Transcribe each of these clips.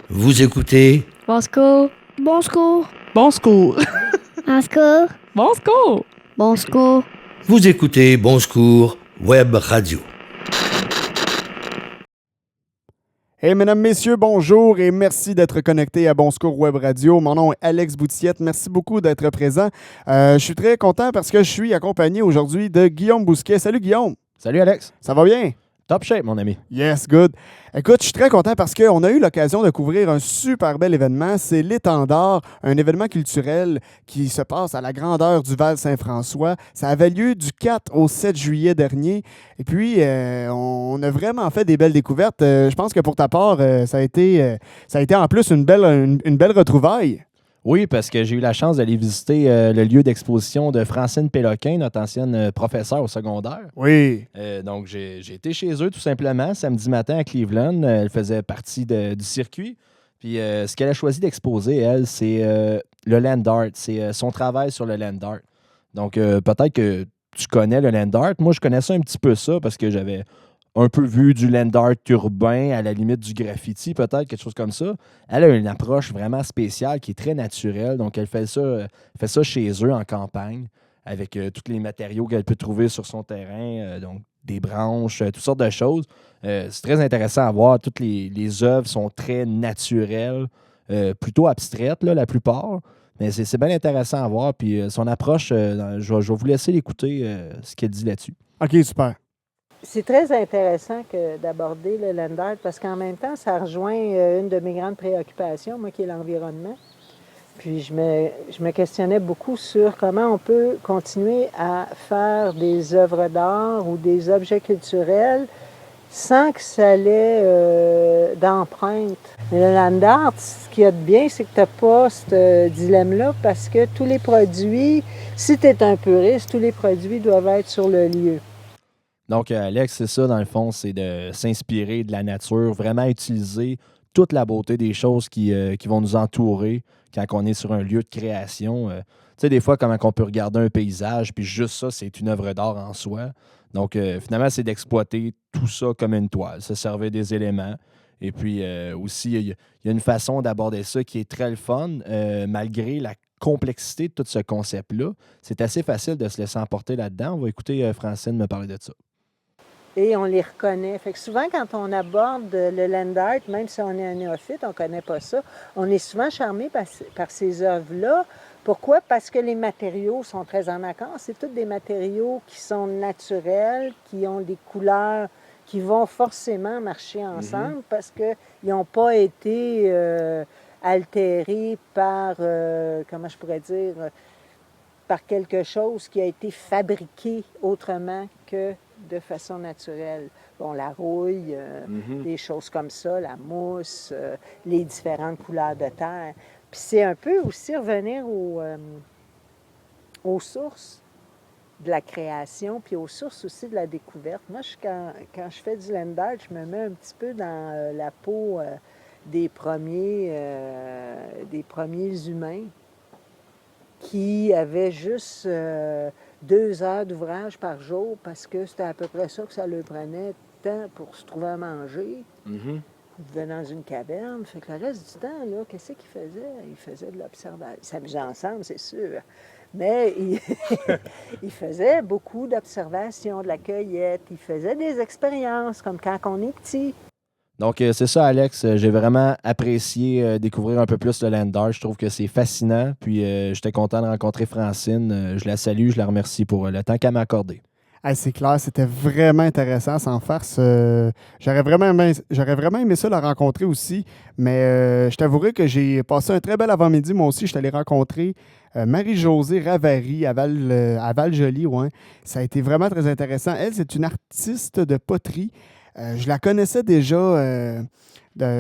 Vous écoutez Bon secours. Bon secours. Bon secours. Un secours. Bon secours. Bon secours. Vous écoutez Bon Secours Web Radio. Hey, mesdames, messieurs, bonjour et merci d'être connectés à Bon Secours Web Radio. Mon nom est Alex Boutillette. Merci beaucoup d'être présent. Je suis très content parce que je suis accompagné aujourd'hui de Guillaume Bousquet. Salut, Guillaume. Salut Alex. Ça va bien? Top shape, mon ami. Yes, good. Écoute, je suis très content parce qu'on a eu l'occasion de couvrir un super bel événement. C'est l'Étendard, un événement culturel qui se passe à la grandeur du Val-Saint-François. Ça avait lieu du 4 au 7 juillet dernier. Et puis, on a vraiment fait des belles découvertes. Je pense que pour ta part, ça a été en plus une belle retrouvaille. Oui, parce que j'ai eu la chance d'aller visiter le lieu d'exposition de Francine Péloquin, notre ancienne professeure au secondaire. Oui. Donc, j'ai été chez eux tout simplement samedi matin à Cleveland. Elle faisait partie du circuit. Puis, ce qu'elle a choisi d'exposer, elle, c'est le land art. C'est son travail sur le land art. Donc, peut-être que tu connais le land art. Moi, je connaissais un petit peu ça parce que j'avais un peu vu du land art urbain, à la limite du graffiti, peut-être, quelque chose comme ça. Elle a une approche vraiment spéciale qui est très naturelle. Donc, elle fait ça chez eux en campagne, avec tous les matériaux qu'elle peut trouver sur son terrain, donc des branches, toutes sortes de choses. C'est très intéressant à voir. Toutes les œuvres sont très naturelles, plutôt abstraites, là, la plupart. Mais c'est bien intéressant à voir. Puis son approche, je vais vous laisser l'écouter, ce qu'elle dit là-dessus. OK, super. C'est très intéressant d'aborder le land art parce qu'en même temps, ça rejoint une de mes grandes préoccupations, moi, qui est l'environnement. Puis je me questionnais beaucoup sur comment on peut continuer à faire des œuvres d'art ou des objets culturels sans que ça ait d'empreinte. Mais le land art, ce qu'il y a de bien, c'est que tu n'as pas ce dilemme-là parce que tous les produits, si tu es un puriste, tous les produits doivent être sur le lieu. Donc, Alex, c'est ça, dans le fond, c'est de s'inspirer de la nature, vraiment utiliser toute la beauté des choses qui vont nous entourer quand on est sur un lieu de création. Tu sais, des fois, comment on peut regarder un paysage, puis juste ça, c'est une œuvre d'art en soi. Donc, finalement, c'est d'exploiter tout ça comme une toile, se servir des éléments. Et puis, aussi, il y a une façon d'aborder ça qui est très le fun, malgré la complexité de tout ce concept-là. C'est assez facile de se laisser emporter là-dedans. On va écouter Francine me parler de ça. Et on les reconnaît. Fait que souvent, quand on aborde le land art, même si on est un néophyte, on ne connaît pas ça, on est souvent charmé par ces œuvres-là. Pourquoi? Parce que les matériaux sont très en accord. C'est tous des matériaux qui sont naturels, qui ont des couleurs qui vont forcément marcher ensemble parce qu'ils n'ont pas été altérés par, comment je pourrais dire, par quelque chose qui a été fabriqué autrement que de façon naturelle. Bon, la rouille, des choses comme ça, la mousse, les différentes couleurs de terre. Puis c'est un peu aussi revenir aux sources de la création, puis aux sources aussi de la découverte. Moi, quand je fais du land art, je me mets un petit peu dans la peau des premiers humains qui avaient juste 2 heures d'ouvrage par jour parce que c'était à peu près ça que ça leur prenait de temps pour se trouver à manger. Ils vivaient dans une caverne. Fait que le reste du temps, là, qu'est-ce qu'ils faisaient? Ils faisaient de l'observation. Ils s'amusaient ensemble, c'est sûr. Mais ils faisaient beaucoup d'observation, de la cueillette. Ils faisaient des expériences, comme quand on est petit. Donc, c'est ça, Alex. J'ai vraiment apprécié découvrir un peu plus le land art. Je trouve que c'est fascinant. Puis, j'étais content de rencontrer Francine. Je la salue, je la remercie pour le temps qu'elle m'a accordé. Hey, c'est clair, c'était vraiment intéressant, sans farce. J'aurais vraiment aimé ça la rencontrer aussi, mais je t'avouerai que j'ai passé un très bel avant-midi. Moi aussi, je suis allé rencontrer Marie-Josée Ravary à Val-Joli. Ouais. Ça a été vraiment très intéressant. Elle, c'est une artiste de poterie. Je la connaissais déjà.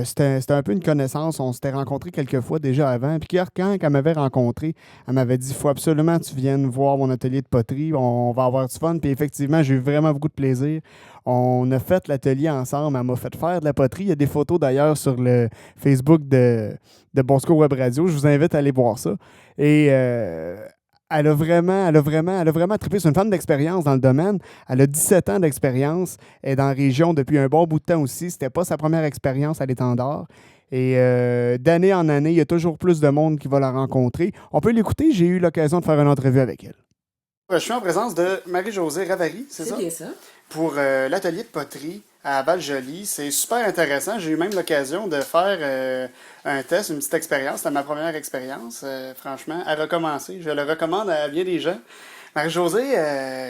C'était un peu une connaissance. On s'était rencontrés quelques fois déjà avant. Puis quand elle m'avait rencontré, elle m'avait dit « Il faut absolument que tu viennes voir mon atelier de poterie. On va avoir du fun. » Puis effectivement, j'ai eu vraiment beaucoup de plaisir. On a fait l'atelier ensemble. Elle m'a fait faire de la poterie. Il y a des photos d'ailleurs sur le Facebook de Bon Secours Web Radio. Je vous invite à aller voir ça. Et elle a vraiment trippé. C'est une femme d'expérience dans le domaine. Elle a 17 ans d'expérience. Elle est dans la région depuis un bon bout de temps aussi. C'était pas sa première expérience à l'Étendard. Et d'année en année, il y a toujours plus de monde qui va la rencontrer. On peut l'écouter. J'ai eu l'occasion de faire une entrevue avec elle. Je suis en présence de Marie-Josée Ravary, c'est ça? C'est bien ça. Pour l'atelier de poterie à Val-Joli. C'est super intéressant. J'ai eu même l'occasion de faire un test, une petite expérience. C'était ma première expérience, franchement, à recommencer. Je le recommande à bien des gens. Marie-Josée,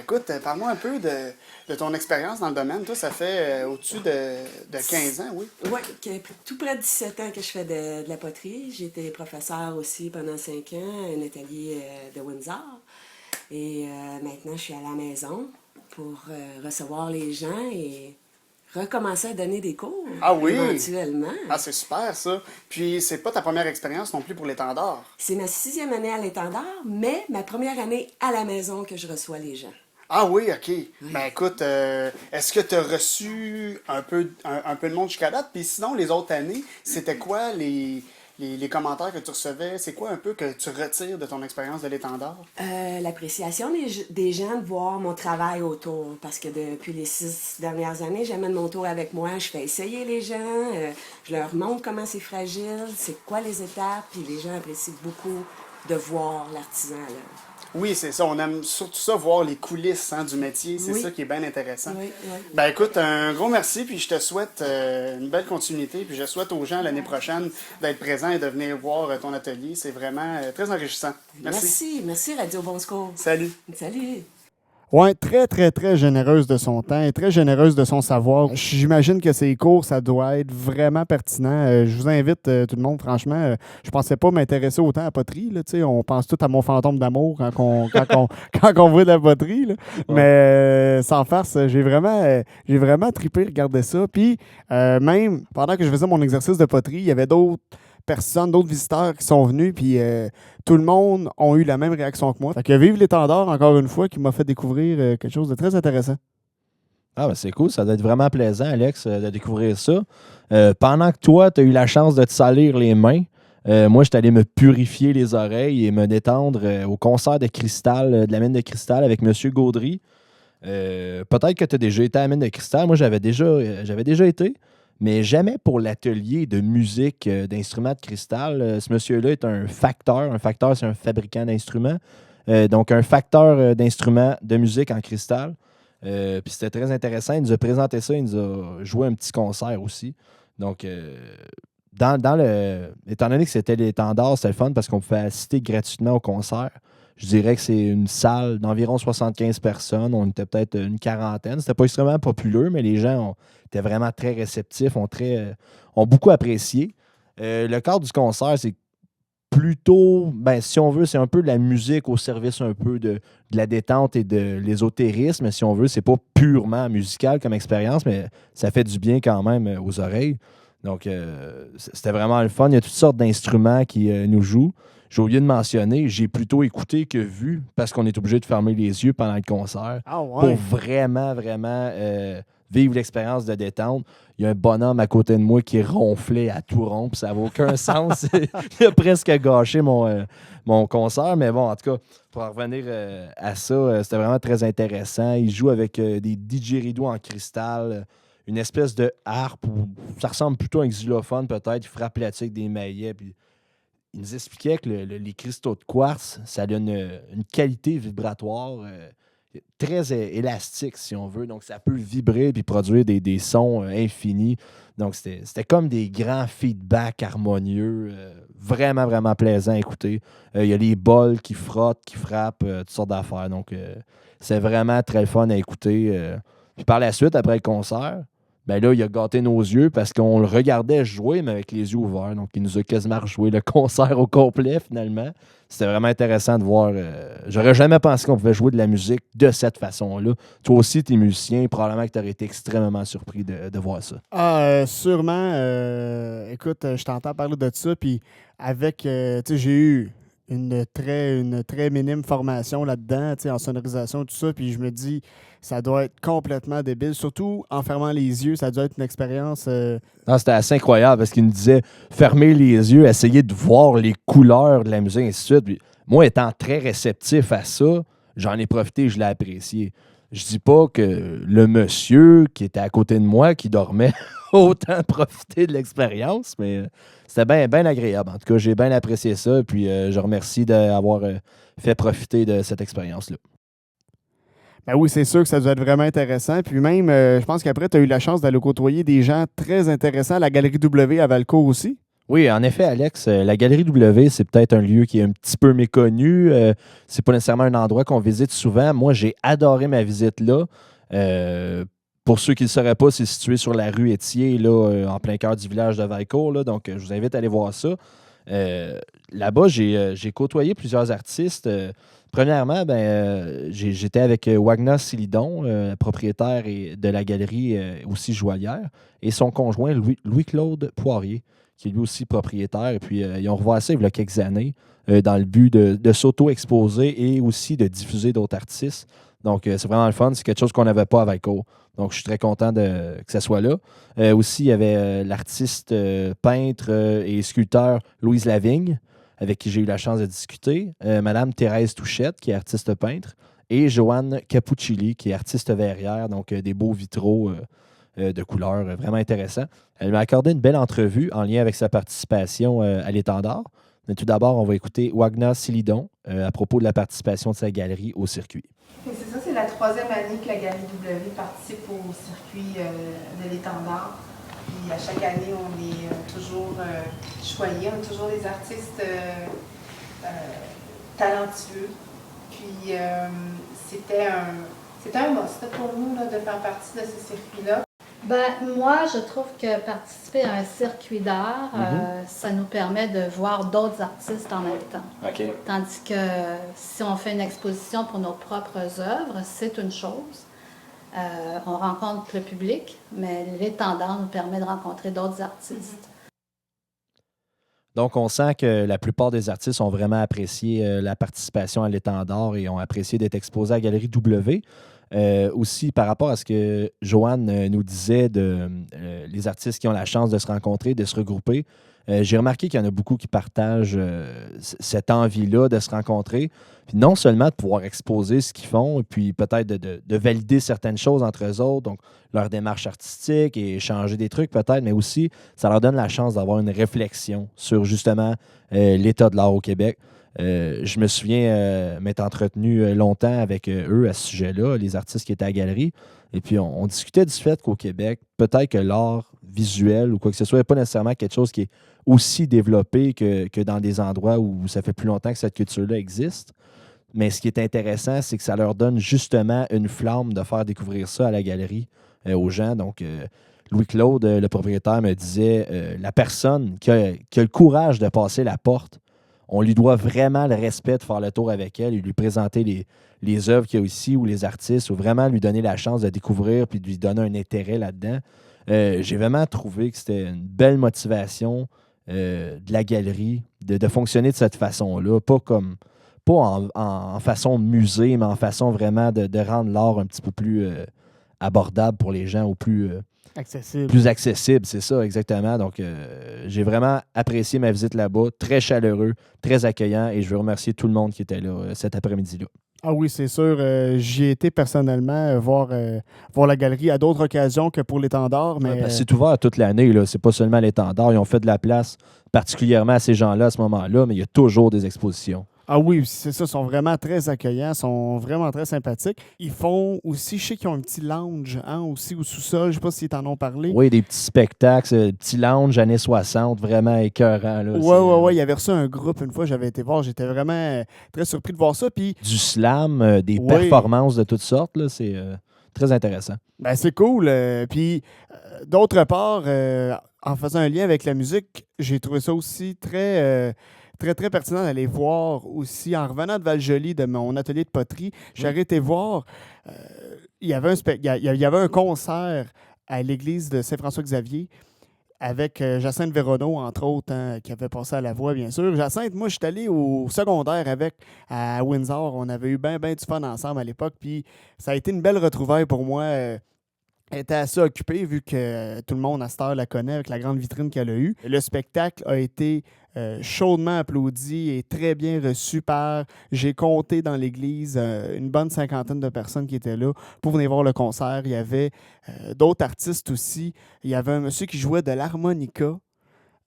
écoute, parle-moi un peu de ton expérience dans le domaine. Toi, ça fait au-dessus de 15 ans, oui? Oui, tout près de 17 ans que je fais de la poterie. J'ai été professeur aussi pendant 5 ans à un atelier de Windsor. Et maintenant, je suis à la maison pour recevoir les gens et recommencer à donner des cours Ah oui? éventuellement. Ah, c'est super, ça. Puis, c'est pas ta première expérience non plus pour l'étendard. C'est ma 6e année à l'étendard, mais ma première année à la maison que je reçois les gens. Ah oui, OK. Ben écoute, est-ce que tu as reçu un peu de monde jusqu'à date? Puis sinon, les autres années, c'était quoi les commentaires que tu recevais? C'est quoi un peu que tu retires de ton expérience de l'étendard? L'appréciation des gens de voir mon travail autour. Parce que depuis les 6 dernières années, j'amène mon tour avec moi. Je fais essayer les gens. Je leur montre comment c'est fragile, c'est quoi les étapes. Puis les gens apprécient beaucoup de voir l'artisan. Là. Oui, c'est ça. On aime surtout ça, voir les coulisses du métier. C'est Oui. ça qui est bien intéressant. Oui. Ben écoute, un gros merci, puis je te souhaite une belle continuité, puis je souhaite aux gens l'année prochaine d'être présents et de venir voir ton atelier. C'est vraiment très enrichissant. Merci. Merci Radio Bon Secours. Salut. Salut. Oui, très, très, très généreuse de son temps et très généreuse de son savoir. J'imagine que ses cours, ça doit être vraiment pertinent. Je vous invite, tout le monde, franchement, je pensais pas m'intéresser autant à la poterie. Là, on pense tout à mon fantôme d'amour quand on voit de la poterie. Là. Ouais. Mais sans farce, j'ai vraiment trippé regarder ça. Puis même, pendant que je faisais mon exercice de poterie, il y avait d'autres visiteurs qui sont venus, puis tout le monde a eu la même réaction que moi. Fait que vive l'étendard, encore une fois, qui m'a fait découvrir quelque chose de très intéressant. Ah, ben c'est cool. Ça doit être vraiment plaisant, Alex, de découvrir ça. Pendant que toi, tu as eu la chance de te salir les mains, moi, je suis allé me purifier les oreilles et me détendre au concert de cristal, de la mine de cristal avec M. Gaudry. Peut-être que tu as déjà été à la mine de cristal. Moi, j'avais déjà été. Mais jamais pour l'atelier de musique d'instruments de cristal. Ce monsieur-là est un facteur. Un facteur, c'est un fabricant d'instruments. Donc, un facteur d'instruments de musique en cristal. Puis c'était très intéressant. Il nous a présenté ça. Il nous a joué un petit concert aussi. Donc, étant donné que c'était l'étendard, c'était le fun parce qu'on pouvait assister gratuitement au concert. Je dirais que c'est une salle d'environ 75 personnes. On était peut-être une quarantaine. C'était pas extrêmement populaire, mais les gens étaient vraiment très réceptifs, ont beaucoup apprécié. Le cadre du concert, c'est plutôt, si on veut, c'est un peu de la musique au service un peu de la détente et de l'ésotérisme. Si on veut, c'est pas purement musical comme expérience, mais ça fait du bien quand même aux oreilles. Donc, c'était vraiment le fun. Il y a toutes sortes d'instruments qui nous jouent. J'ai oublié de mentionner, j'ai plutôt écouté que vu parce qu'on est obligé de fermer les yeux pendant le concert pour vraiment, vraiment vivre l'expérience de détente. Il y a un bonhomme à côté de moi qui ronflait à tout rompre. Ça n'a aucun sens. Il a presque gâché mon concert. Mais bon, en tout cas, pour en revenir à ça, c'était vraiment très intéressant. Il joue avec des didgeridoo en cristal, une espèce de harpe. Ça ressemble plutôt à un xylophone peut-être. Il frappe là-dessus avec des maillets. Puis il nous expliquait que les cristaux de quartz, ça a une qualité vibratoire très élastique, si on veut. Donc, ça peut vibrer et produire des sons infinis. Donc, c'était comme des grands feedbacks harmonieux, vraiment, vraiment plaisants à écouter. Il y a les bols qui frottent, qui frappent, toutes sortes d'affaires. Donc, c'est vraiment très le fun à écouter. Puis par la suite, après le concert, ben là, il a gâté nos yeux parce qu'on le regardait jouer, mais avec les yeux ouverts. Donc, il nous a quasiment rejoué le concert au complet, finalement. C'était vraiment intéressant de voir. J'aurais jamais pensé qu'on pouvait jouer de la musique de cette façon-là. Toi aussi, tu es musicien. Probablement que tu aurais été extrêmement surpris de voir ça. Sûrement. Écoute, je t'entends parler de ça. Puis, avec. Tu sais, j'ai eu une très minime formation là-dedans, en sonorisation, tout ça. Puis, je me dis, ça doit être complètement débile. Surtout en fermant les yeux, ça doit être une expérience. Non, c'était assez incroyable parce qu'il nous disait fermer les yeux, essayer de voir les couleurs de la musique, et ainsi de suite. Puis, moi, étant très réceptif à ça, j'en ai profité et je l'ai apprécié. Je dis pas que le monsieur qui était à côté de moi, qui dormait, a autant profité de l'expérience, mais c'était bien ben agréable. En tout cas, j'ai bien apprécié ça. Puis je remercie d'avoir fait profiter de cette expérience-là. Ben oui, c'est sûr que ça doit être vraiment intéressant. Puis même, je pense qu'après, tu as eu la chance d'aller côtoyer des gens très intéressants à la Galerie W à Valcourt aussi. Oui, en effet, Alex, la Galerie W, c'est peut-être un lieu qui est un petit peu méconnu. C'est pas nécessairement un endroit qu'on visite souvent. Moi, j'ai adoré ma visite là. Pour ceux qui ne le sauraient pas, c'est situé sur la rue Étier, là, en plein cœur du village de Valcourt. Là, donc, je vous invite à aller voir ça. Là-bas, j'ai côtoyé plusieurs artistes. Premièrement, j'étais avec Wagner Silidon, propriétaire de la galerie aussi joaillière, et son conjoint Louis-Claude Poirier, qui est lui aussi propriétaire. Et puis, ils ont revu ça il y a quelques années dans le but de s'auto-exposer et aussi de diffuser d'autres artistes. Donc, c'est vraiment le fun. C'est quelque chose qu'on n'avait pas à Valcourt. Donc, je suis très content que ça soit là. Aussi, il y avait l'artiste, peintre et sculpteur Louise Lavigne, avec qui j'ai eu la chance de discuter. Madame Thérèse Touchette, qui est artiste peintre. Et Joanne Capuccilli, qui est artiste verrière. Donc, des beaux vitraux de couleurs vraiment intéressants. Elle m'a accordé une belle entrevue en lien avec sa participation à l'Étendard. Mais tout d'abord, on va écouter Wagner Silidon à propos de la participation de sa galerie au circuit. Et c'est ça, c'est la 3e année que la Galerie W participe au circuit de l'Étendard. Puis à chaque année, on est toujours choyés, on a toujours des artistes talentueux. Puis c'était un must pour nous là, de faire partie de ce circuit-là. Moi, je trouve que participer à un circuit d'art, ça nous permet de voir d'autres artistes en même temps. OK. Tandis que si on fait une exposition pour nos propres œuvres, c'est une chose. On rencontre le public, mais l'étendard nous permet de rencontrer d'autres artistes. Donc, on sent que la plupart des artistes ont vraiment apprécié la participation à l'Étendard et ont apprécié d'être exposés à la Galerie W. Aussi, par rapport à ce que Joanne nous disait les artistes qui ont la chance de se rencontrer, de se regrouper, j'ai remarqué qu'il y en a beaucoup qui partagent cette envie-là de se rencontrer. Puis non seulement de pouvoir exposer ce qu'ils font, et puis peut-être de valider certaines choses entre eux autres, donc leur démarche artistique et changer des trucs peut-être, mais aussi ça leur donne la chance d'avoir une réflexion sur justement l'état de l'art au Québec. Je me souviens m'être entretenu longtemps avec eux à ce sujet-là, les artistes qui étaient à la galerie. Et puis, on discutait du fait qu'au Québec, peut-être que l'art visuel ou quoi que ce soit n'est pas nécessairement quelque chose qui est aussi développé que dans des endroits où ça fait plus longtemps que cette culture-là existe. Mais ce qui est intéressant, c'est que ça leur donne justement une flamme de faire découvrir ça à la galerie aux gens. Donc, Louis-Claude, le propriétaire, me disait la personne qui a le courage de passer la porte, on lui doit vraiment le respect de faire le tour avec elle et lui présenter les œuvres qu'il y a ici ou les artistes, ou vraiment lui donner la chance de découvrir puis de lui donner un intérêt là-dedans. J'ai vraiment trouvé que c'était une belle motivation de la galerie de fonctionner de cette façon-là, pas en façon musée, mais en façon vraiment de rendre l'art un petit peu plus abordable pour les gens ou plus Accessible. Plus accessible, c'est ça, exactement. Donc, j'ai vraiment apprécié ma visite là-bas. Très chaleureux, très accueillant, et je veux remercier tout le monde qui était là cet après-midi-là. Ah oui, c'est sûr. J'y ai été personnellement voir la galerie à d'autres occasions que pour l'Étendard. Mais Parce que c'est ouvert toute l'année, là. C'est pas seulement l'Étendard. Ils ont fait de la place particulièrement à ces gens-là à ce moment-là, mais il y a toujours des expositions. Ah oui, c'est ça, ils sont vraiment très accueillants, sont vraiment très sympathiques. Ils font aussi, je sais qu'ils ont un petit lounge aussi au sous-sol, je sais pas s'ils t'en ont parlé. Oui, des petits spectacles, petits lounges années 60, vraiment écœurants. Là, ouais, il y avait reçu un groupe une fois, j'avais été voir, j'étais vraiment très surpris de voir ça. Puis du slam, des performances de toutes sortes, là, c'est très intéressant. Ben, c'est cool. Puis, d'autre part, en faisant un lien avec la musique, j'ai trouvé ça aussi très pertinent d'aller voir aussi, en revenant de Val-Joli, de mon atelier de poterie, j'ai été voir, il y avait un concert à l'église de Saint-François-Xavier avec Jacinthe Véronneau, entre autres, qui avait passé à la voix, bien sûr. Jacinthe, moi, je suis allé au secondaire à Windsor. On avait eu bien du fun ensemble à l'époque, puis ça a été une belle retrouvaille pour moi. Elle était assez occupée vu que tout le monde à cette heure la connaît avec la grande vitrine qu'elle a eue. Le spectacle a été chaudement applaudi et très bien reçu par, j'ai compté dans l'église, une bonne 50aine de personnes qui étaient là pour venir voir le concert. Il y avait d'autres artistes aussi. Il y avait un monsieur qui jouait de l'harmonica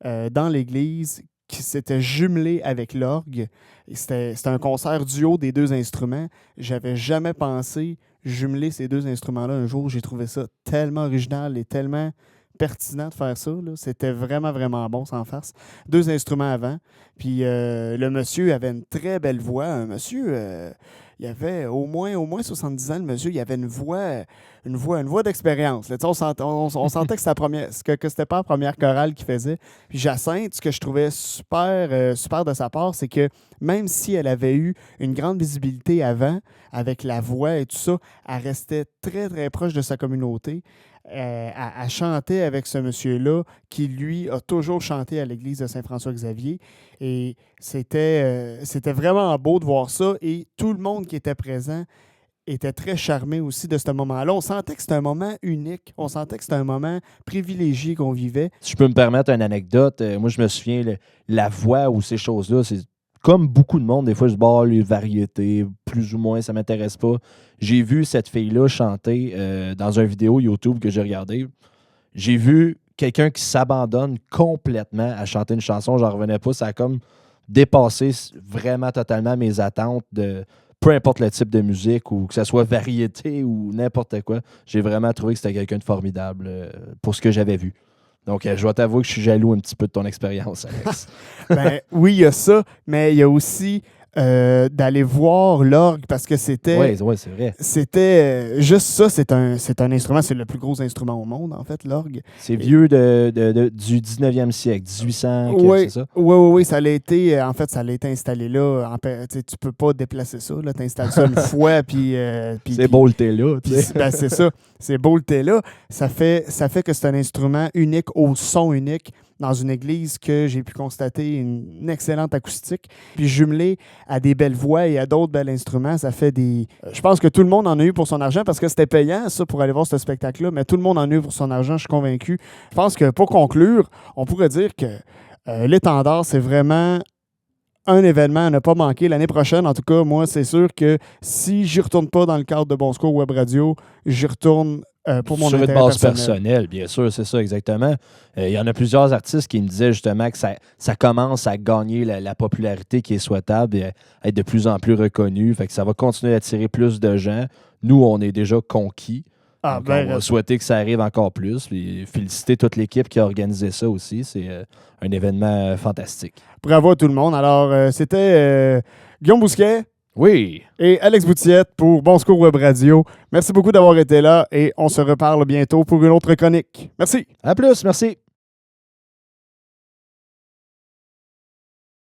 dans l'église qui s'était jumelé avec l'orgue. C'était un concert duo des deux instruments. J'avais jamais pensé jumeler ces deux instruments-là un jour. J'ai trouvé ça tellement original et tellement pertinent de faire ça. Là. C'était vraiment, vraiment bon, sans farce. Deux instruments avant. Puis le monsieur avait une très belle voix. Un monsieur, il avait au moins 70 ans, le monsieur. Il avait une voix d'expérience. Là. On sentait que c'était pas la première chorale qu'il faisait. Puis Jacinthe, ce que je trouvais super, super de sa part, c'est que même si elle avait eu une grande visibilité avant, avec la voix et tout ça, elle restait très, très proche de sa communauté. Elle chantait avec ce monsieur-là qui, lui, a toujours chanté à l'église de Saint-François-Xavier. Et c'était vraiment beau de voir ça. Et tout le monde qui était présent était très charmé aussi de ce moment-là. On sentait que c'était un moment unique. On sentait que c'était un moment privilégié qu'on vivait. Si je peux me permettre une anecdote, moi, je me souviens, la voix ou ces choses-là, c'est comme beaucoup de monde, des fois, je dis, les variétés, plus ou moins, ça ne m'intéresse pas. J'ai vu cette fille-là chanter dans une vidéo YouTube que j'ai regardée. J'ai vu quelqu'un qui s'abandonne complètement à chanter une chanson. J'en revenais pas. Ça a comme dépassé vraiment totalement mes attentes de peu importe le type de musique ou que ce soit variété ou n'importe quoi. J'ai vraiment trouvé que c'était quelqu'un de formidable pour ce que j'avais vu. Donc, je dois t'avouer que je suis jaloux un petit peu de ton expérience, Alex. Ben, oui, il y a ça, mais il y a aussi d'aller voir l'orgue parce que c'était... Oui, c'est vrai. C'était juste ça, c'est un instrument, c'est le plus gros instrument au monde, en fait, l'orgue. C'est vieux du 19e siècle, 1800, c'est ça? Oui, ça l'a été, en fait, ça l'a été installé là. Tu peux pas déplacer ça, tu installes ça une fois, puis... c'est beau le thé là, tu sais. Ben, c'est ça, c'est beau le thé là. Ça fait que c'est un instrument unique, au son unique, dans une église que j'ai pu constater une excellente acoustique. Puis jumelé à des belles voix et à d'autres bels instruments, ça fait des... Je pense que tout le monde en a eu pour son argent parce que c'était payant, ça, pour aller voir ce spectacle-là, mais tout le monde en a eu pour son argent, je suis convaincu. Je pense que pour conclure, on pourrait dire que l'étendard, c'est vraiment un événement à ne pas manquer. L'année prochaine, en tout cas, moi, c'est sûr que si j'y retourne pas dans le cadre de Bon Secours Web Radio, j'y retourne pour mon sur une intérêt base personnel. personnelle, bien sûr, c'est ça, exactement. Il y en a plusieurs artistes qui me disaient justement que ça commence à gagner la popularité qui est souhaitable et à être de plus en plus reconnu. Fait que ça va continuer d'attirer plus de gens. Nous, on est déjà conquis. Ah, Donc, on va souhaiter que ça arrive encore plus. Puis féliciter toute l'équipe qui a organisé ça aussi. C'est un événement fantastique. Bravo à tout le monde. Alors, c'était Guillaume Bousquet. Oui. Et Alex Boutillette pour Bon Secours Web Radio. Merci beaucoup d'avoir été là et on se reparle bientôt pour une autre chronique. Merci. À plus, merci.